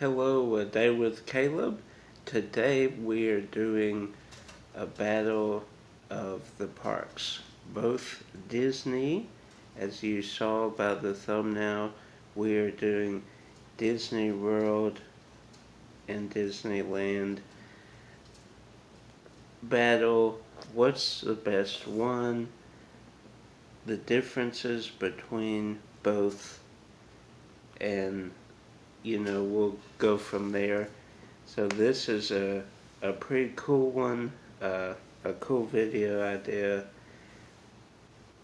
Hello, a day with Caleb. Today we are doing a battle of the parks. Both Disney, as you saw by the thumbnail, we are doing Disney World and Disneyland battle. What's the best one? The differences between both, and we'll go from there. So this is a pretty cool one, a cool video idea.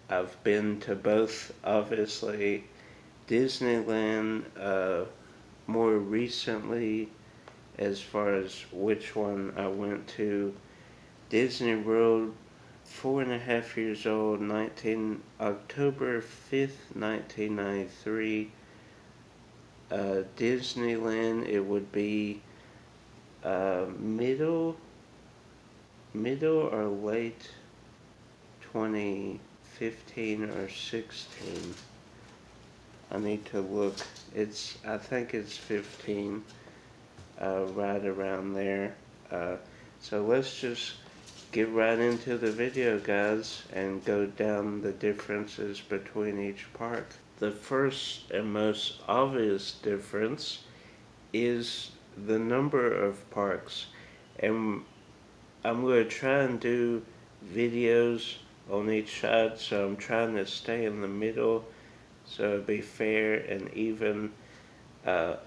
I've been to both, obviously, Disneyland more recently as far as which one I went to. Disney World, 4.5 years old, October 5th, 1993. Disneyland, it would be middle or late 2015 or 16. I need to look. I think it's 15, right around there. So let's just get right into the video, guys, and go down the differences between each park. The first and most obvious difference is the number of parks, and I'm going to try and do videos on each side, so I'm trying to stay in the middle so it'll be fair and even. But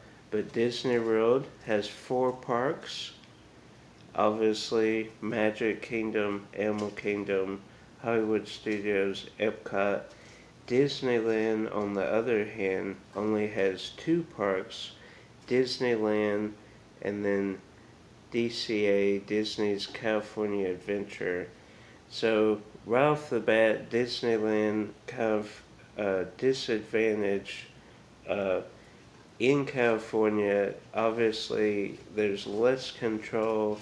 Disney World has 4 parks. Obviously, Magic Kingdom, Animal Kingdom, Hollywood Studios, Epcot. Disneyland, on the other hand, only has 2 parks, Disneyland and then DCA, Disney's California Adventure. So right off the bat, Disneyland kind of disadvantage in California. Obviously, there's less control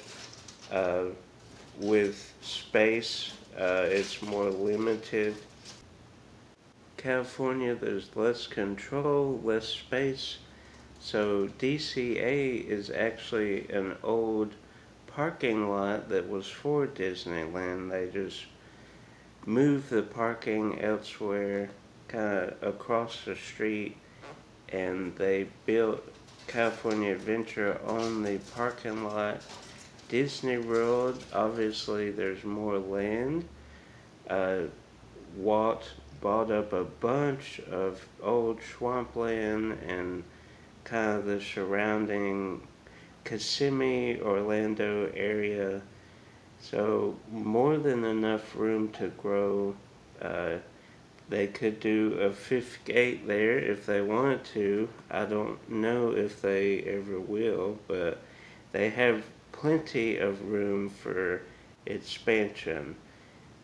with space. It's more limited. California, there's less control, less space. So DCA is actually an old parking lot that was for Disneyland. They just moved the parking elsewhere, kind of across the street, and they built California Adventure on the parking lot. Disney World, obviously there's more land. Walt bought up a bunch of old swampland and kind of the surrounding Kissimmee, Orlando area. So more than enough room to grow. They could do a 5th gate there if they wanted to. I don't know if they ever will, but they have plenty of room for expansion.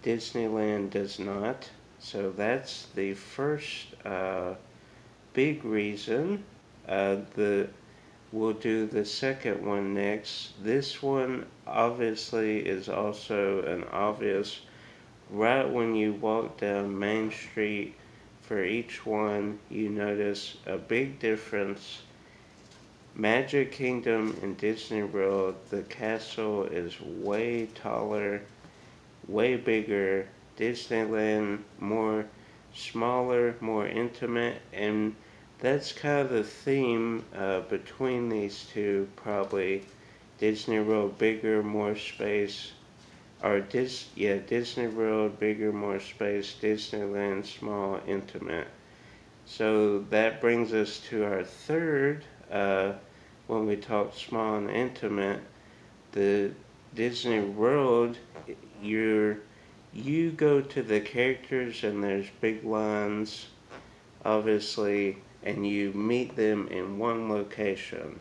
Disneyland does not. So that's the first big reason. We'll do the second one next. This one obviously is also an obvious. Right when you walk down Main Street for each one, you notice a big difference. Magic Kingdom and Disney World, the castle is way taller, way bigger. Disneyland, smaller, more intimate, and that's kind of the theme between these two, probably. Disney World, bigger, more space. Disney World, bigger, more space. Disneyland, small, intimate. So that brings us to our third, when we talk small and intimate. The Disney World, you go to the characters and there's big lines, obviously, and you meet them in one location.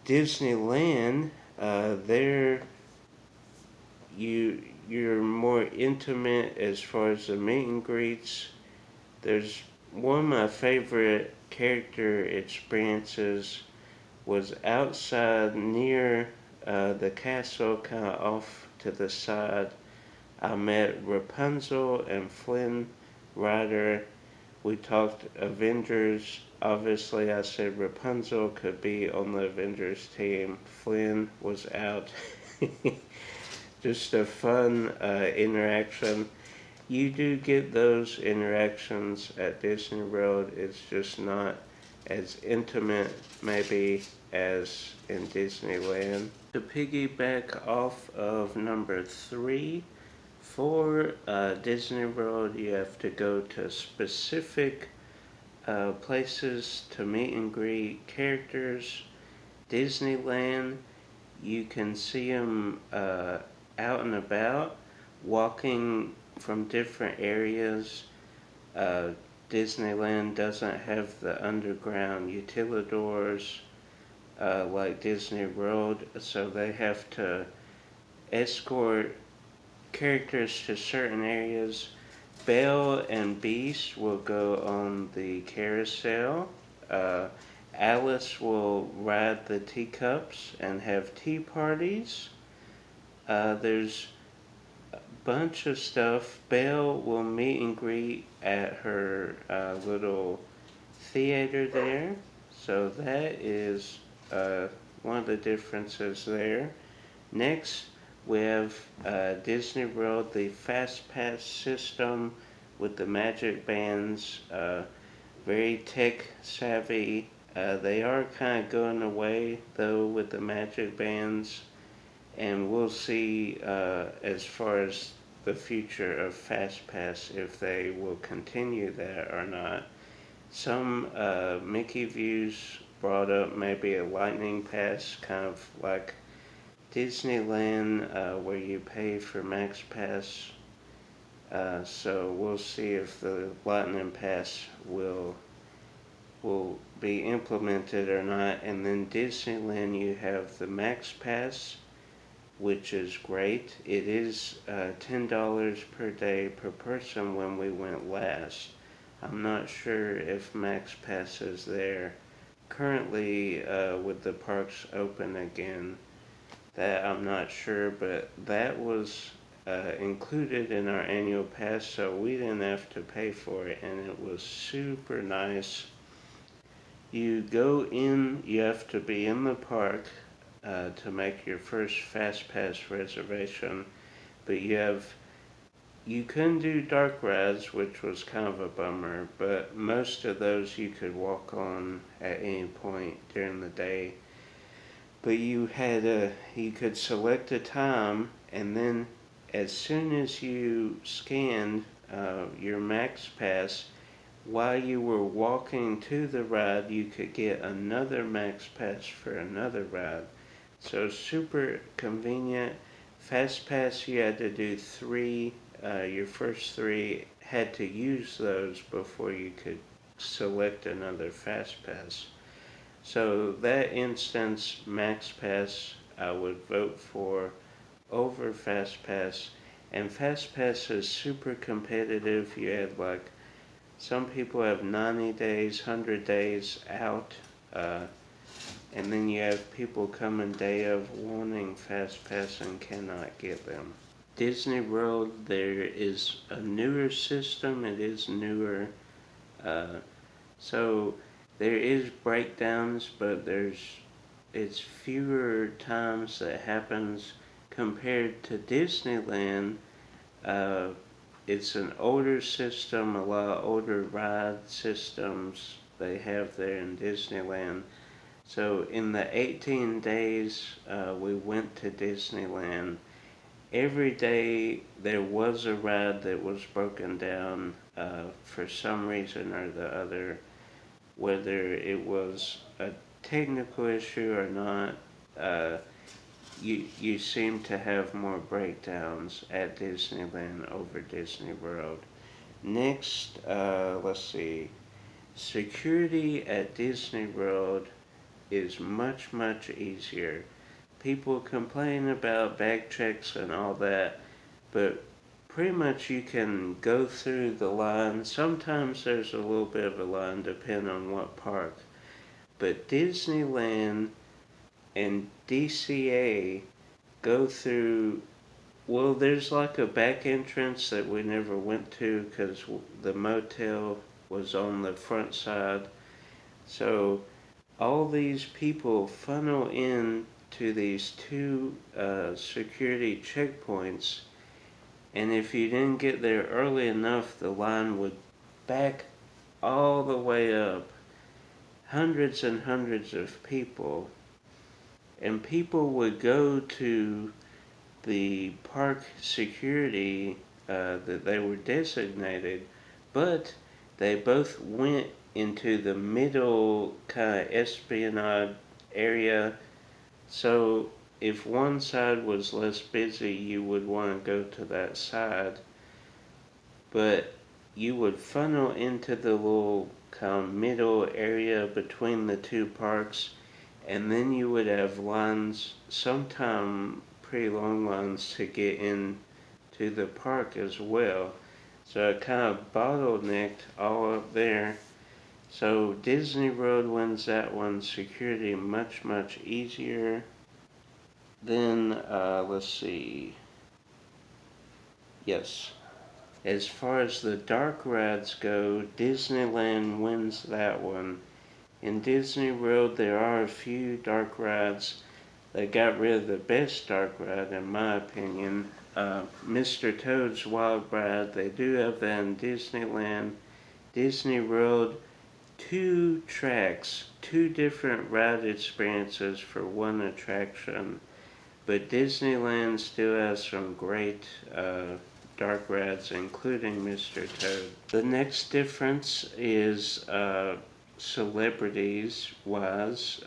Disneyland, you're more intimate as far as the meet and greets. There's one of my favorite character experiences was outside near the castle, kind of off to the side. I met Rapunzel and Flynn Rider. We talked Avengers. obviously I said Rapunzel could be on the Avengers team. Flynn was out. Just a fun interaction. You do get those interactions at Disney World. It's just not as intimate maybe as in Disneyland. To piggyback off of number 3, for Disney World you have to go to specific places to meet and greet characters. Disneyland, you can see them out and about, walking from different areas. Disneyland doesn't have the underground utilidors like Disney World, so they have to escort characters to certain areas. Belle and Beast will go on the carousel. Alice will ride the teacups and have tea parties. There's a bunch of stuff. Belle will meet and greet at her little theater there. So that is one of the differences there. Next, we have Disney World, the Fastpass system with the magic bands. Very tech savvy. They are kind of going away though with the magic bands, and we'll see as far as the future of Fastpass if they will continue that or not. Some Mickey views brought up maybe a lightning pass, kind of like Disneyland, where you pay for Max Pass. So we'll see if the lightning pass will be implemented or not. And then Disneyland, you have the Max Pass, which is great. It is $10 per day per person when we went last. I'm not sure if Max Pass is there currently with the parks open again. That I'm not sure, but that was included in our annual pass, so we didn't have to pay for it, and it was super nice. You go in, you have to be in the park to make your first Fastpass reservation, but you couldn't do dark rides, which was kind of a bummer, but most of those you could walk on at any point during the day. But you could select a time, and then as soon as you scanned your Max Pass, while you were walking to the ride, you could get another Max Pass for another ride. So super convenient. Fast Pass, you had to do 3. Your first 3 had to use those before you could select another Fast Pass. So that instance, Max Pass, I would vote for over Fast Pass. And Fast Pass is super competitive. You had like, some people have 90 days, 100 days out. And then you have people coming day of wanting Fast Pass and cannot get them. Disney World, there is a newer system. It is newer. So there is breakdowns, but it's fewer times that happens compared to Disneyland. It's an older system, a lot older ride systems they have there in Disneyland. So in the 18 days we went to Disneyland, every day there was a ride that was broken down for some reason or the other. Whether it was a technical issue or not, you seem to have more breakdowns at Disneyland over Disney World. Next, let's see. Security at Disney World is much, much easier. People complain about bag checks and all that, but pretty much you can go through the line. Sometimes there's a little bit of a line depending on what park. But Disneyland and DCA go through, well, there's like a back entrance that we never went to because the motel was on the front side. So all these people funnel in to these two security checkpoints, and if you didn't get there early enough, the line would back all the way up. Hundreds and hundreds of people. And people would go to the park security that they were designated, but they both went into the middle kind of espionage area. So if one side was less busy, you would want to go to that side. But you would funnel into the little kind of middle area between the two parks, and then you would have lines, sometimes pretty long lines, to get in to the park as well. So it kind of bottlenecked all up there. So Disney World wins that one. Security much, much easier. Then, let's see. Yes. As far as the dark rides go, Disneyland wins that one. In Disney World, there are a few dark rides. They got rid of the best dark ride, in my opinion. Mr. Toad's Wild Ride, they do have that in Disneyland. Disney World, two tracks, two different ride experiences for one attraction. But Disneyland still has some great dark rides, including Mr. Toad. The next difference is celebrities wise.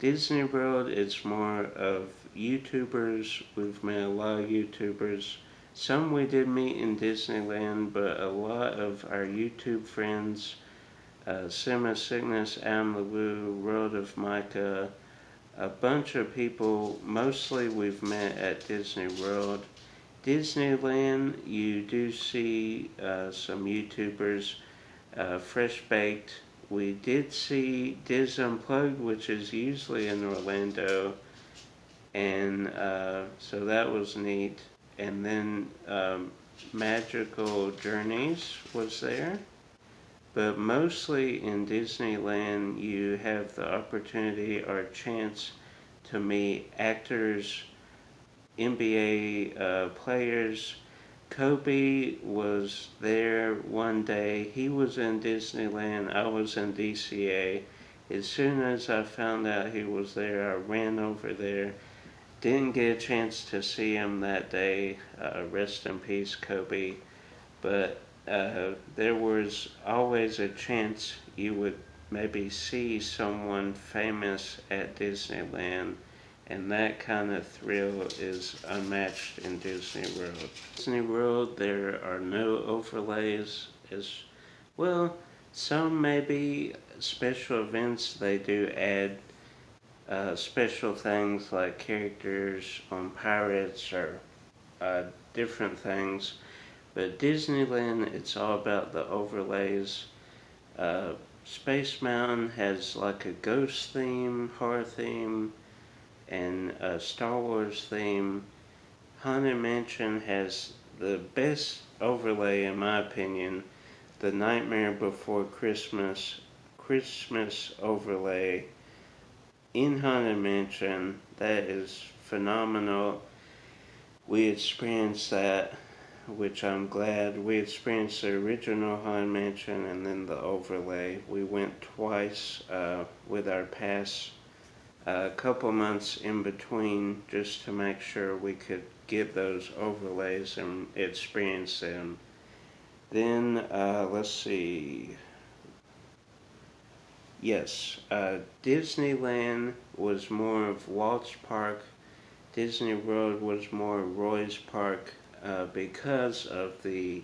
Disney World is more of YouTubers. We've met a lot of YouTubers. Some we did meet in Disneyland, but a lot of our YouTube friends, Sima Cygnus, Am Lawu, World of Micah, a bunch of people, mostly we've met at Disney World. Disneyland, you do see some YouTubers, Fresh Baked. We did see Diz Unplugged, which is usually in Orlando, and so that was neat. And then Magical Journeys was there. But mostly in Disneyland, you have the opportunity or chance to meet actors, NBA players. Kobe was there one day. He was in Disneyland. I was in DCA. As soon as I found out he was there, I ran over there. Didn't get a chance to see him that day. Rest in peace, Kobe. But there was always a chance you would maybe see someone famous at Disneyland, and that kind of thrill is unmatched in Disney World. Disney World, there are no overlays as well. Some maybe special events, they do add special things like characters on pirates or different things. But Disneyland, it's all about the overlays. Space Mountain has like a ghost theme, horror theme, and a Star Wars theme. Haunted Mansion has the best overlay, in my opinion, the Nightmare Before Christmas overlay in Haunted Mansion. That is phenomenal. We experienced that, which I'm glad. We experienced the original Haunted Mansion and then the overlay. We went twice with our pass, a couple months in between, just to make sure we could get those overlays and experience them. Then, let's see. Yes, Disneyland was more of Walt's Park. Disney World was more Roy's Park. Because of the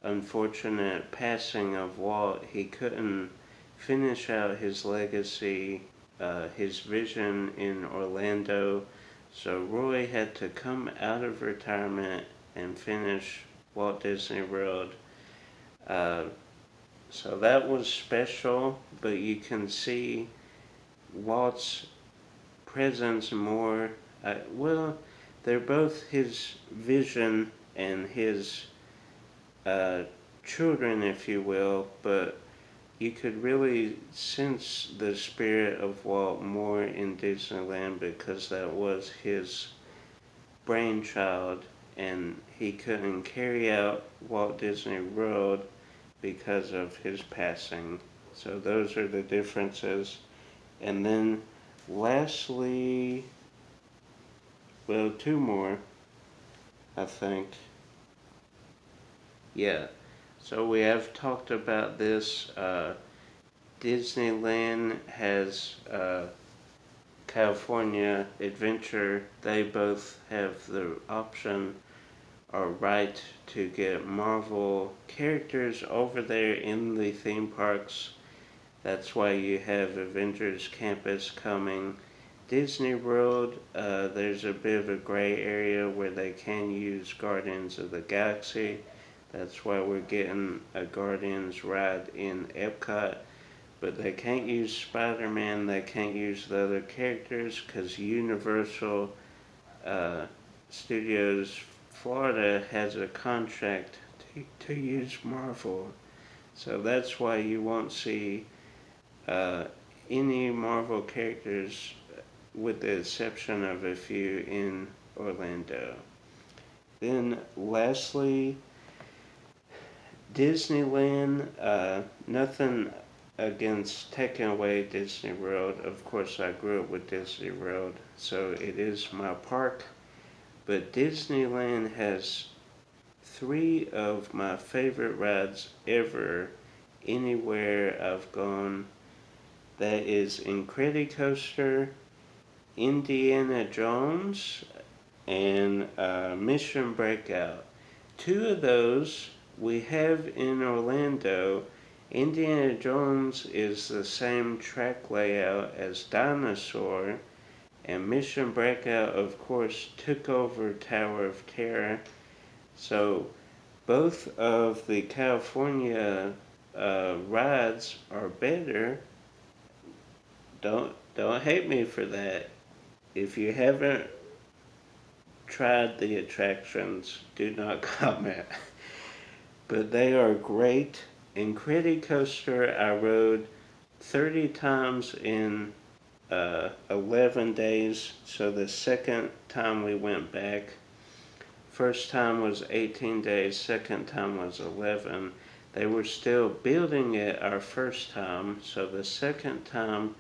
unfortunate passing of Walt, he couldn't finish out his legacy, his vision in Orlando. So Roy had to come out of retirement and finish Walt Disney World. So that was special, but you can see Walt's presence more. Well, they're both his vision and his children, if you will, but you could really sense the spirit of Walt more in Disneyland because that was his brainchild, and he couldn't carry out Walt Disney World because of his passing. So those are the differences. And then lastly, well, two more, I think. Yeah, so we have talked about this. Disneyland has California Adventure. They both have the option or right to get Marvel characters over there in the theme parks. That's why you have Avengers Campus coming. Disney World, there's a bit of a gray area where they can use Guardians of the Galaxy. That's why we're getting a Guardians ride in Epcot. But they can't use Spider-Man, they can't use the other characters because Universal Studios Florida has a contract to use Marvel. So that's why you won't see any Marvel characters with the exception of a few in Orlando. Then lastly, Disneyland, nothing against taking away Disney World. Of course, I grew up with Disney World, so it is my park. But Disneyland has 3 of my favorite rides ever, anywhere I've gone. That is Incredicoaster, Indiana Jones, and Mission Breakout. 2 of those we have in Orlando. Indiana Jones is the same track layout as Dinosaur, and Mission Breakout, of course, took over Tower of Terror. So both of the California rides are better. Don't hate me for that. If you haven't tried the attractions, do not comment. But they are great. Incredicoaster I rode 30 times in 11 days. So the second time we went back, first time was 18 days, second time was 11. They were still building it our first time, so the second time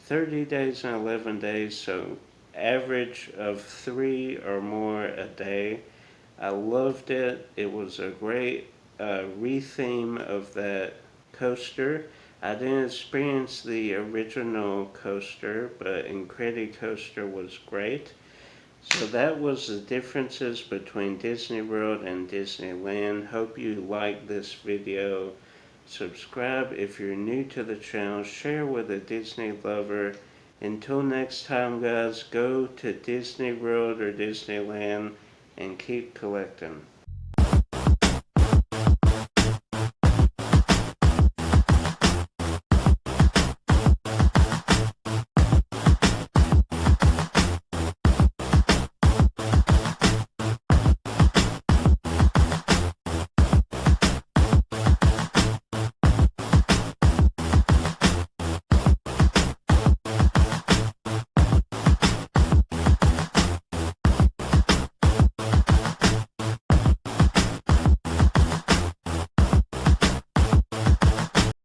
30 days and 11 days, so average of 3 or more a day. I loved it. It was a great re-theme of that coaster. I didn't experience the original coaster, but Incredicoaster was great. So that was the differences between Disney World and Disneyland. Hope you like this video. Subscribe if you're new to the channel. Share with a Disney lover. Until next time, guys, go to Disney World or Disneyland and keep collecting.